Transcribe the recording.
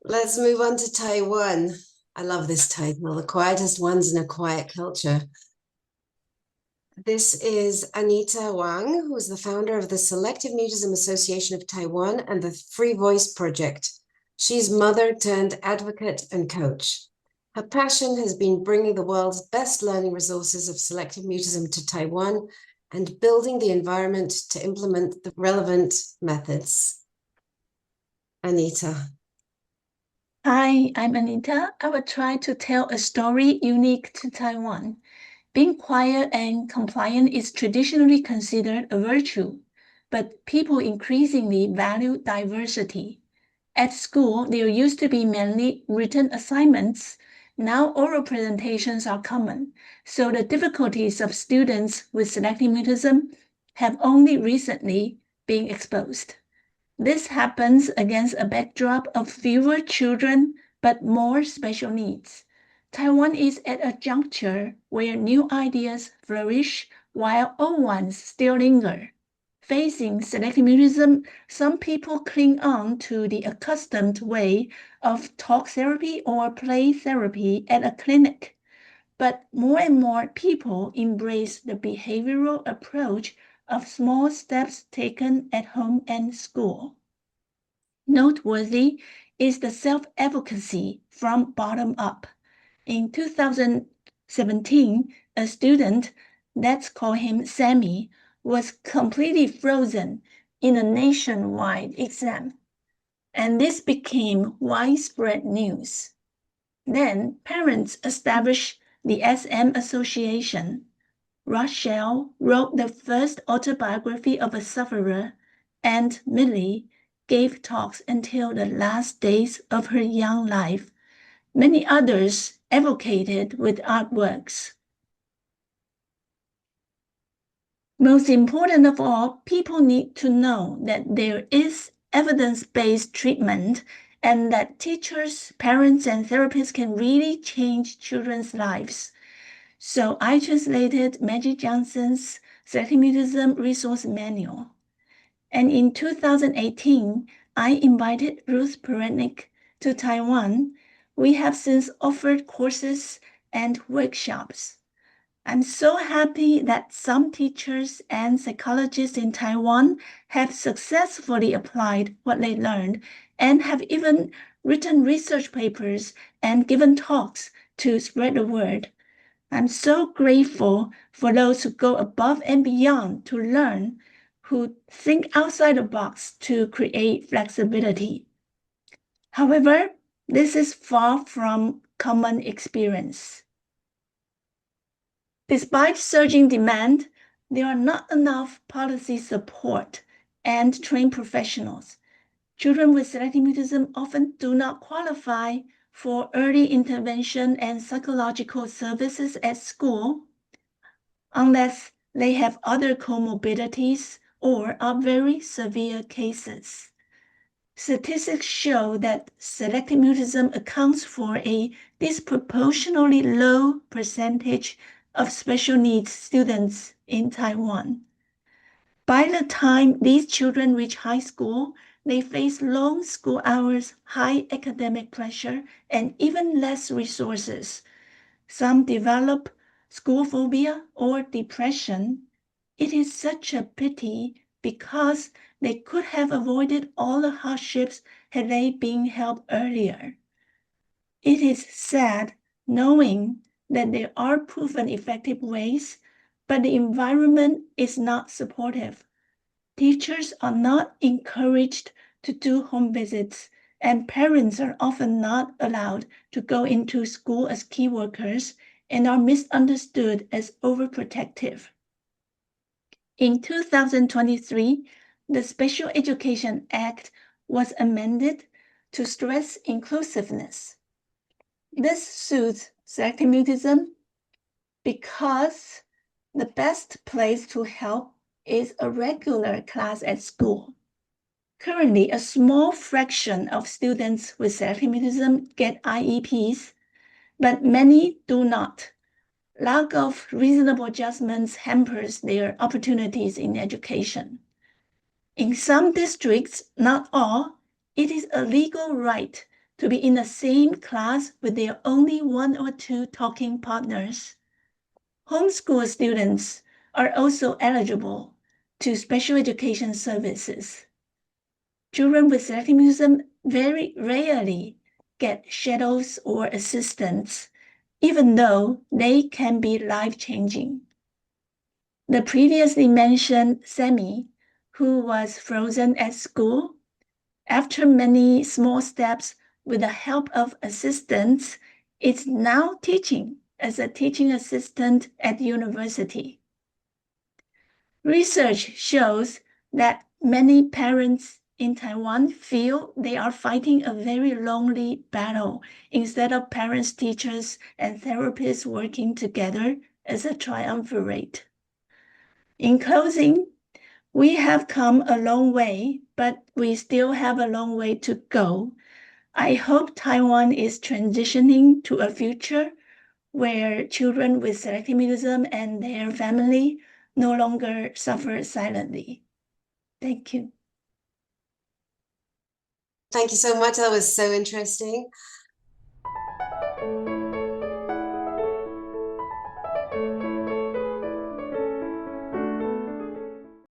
Let's move on to Taiwan. I love this title, The Quietest Ones in a Quiet Culture. This is Anita Wang, who is the founder of the Selective Mutism Association of Taiwan and the Free Voice Project. She's mother turned advocate and coach. Her passion has been bringing the world's best learning resources of selective mutism to Taiwan and building the environment to implement the relevant methods. Anita. Hi, I'm Anita. I will try to tell a story unique to Taiwan. Being quiet and compliant is traditionally considered a virtue, but people increasingly value diversity. At school, there used to be mainly written assignments. Now oral presentations are common, so the difficulties of students with selective mutism have only recently been exposed. This happens against a backdrop of fewer children but more special needs. Taiwan is at a juncture where new ideas flourish while old ones still linger. Facing selective mutism, some people cling on to the accustomed way of talk therapy or play therapy at a clinic. But more and more people embrace the behavioral approach of small steps taken at home and school. Noteworthy is the self-advocacy from bottom up. In 2017, a student, let's call him Sammy, was completely frozen in a nationwide exam, and this became widespread news. Then parents established the SM Association. Rochelle wrote the first autobiography of a sufferer, and Millie gave talks until the last days of her young life. Many others advocated with artworks. Most important of all, people need to know that there is evidence-based treatment and that teachers, parents, and therapists can really change children's lives. So I translated Maggie Johnson's Selective Mutism Resource Manual. And in 2018, I invited Ruth Perennick to Taiwan. We have since offered courses and workshops. I'm so happy that some teachers and psychologists in Taiwan have successfully applied what they learned and have even written research papers and given talks to spread the word. I'm so grateful for those who go above and beyond to learn, who think outside the box to create flexibility. However, this is far from common experience. Despite surging demand, there are not enough policy support and trained professionals. Children with selective mutism often do not qualify for early intervention and psychological services at school unless they have other comorbidities or are very severe cases. Statistics show that selective mutism accounts for a disproportionately low percentage of special needs students in Taiwan. By the time these children reach high school, they face long school hours, high academic pressure, and even less resources. Some develop school phobia or depression. It is such a pity because they could have avoided all the hardships had they been helped earlier. It is sad knowing that there are proven effective ways, but the environment is not supportive. Teachers are not encouraged to do home visits, and parents are often not allowed to go into school as key workers and are misunderstood as overprotective. In 2023, the Special Education Act was amended to stress inclusiveness. This suits selective mutism because the best place to help is a regular class at school. Currently, a small fraction of students with selective mutism get IEPs, but many do not. lack of reasonable adjustments hampers their opportunities in education. In some districts, not all, it is a legal right to be in the same class with their only one or two talking partners. Homeschool students are also eligible to special education services. Children with selective mutism very rarely get shadows or assistance, even though they can be life-changing. The previously mentioned Sammy, who was frozen at school, after many small steps with the help of assistants, is now teaching as a teaching assistant at university. Research shows that many parents in Taiwan feel they are fighting a very lonely battle instead of parents, teachers, and therapists working together as a triumvirate. In closing, we have come a long way, but we still have a long way to go. I hope Taiwan is transitioning to a future where children with selective mutism and their family no longer suffer silently. Thank you. Thank you so much. That was so interesting.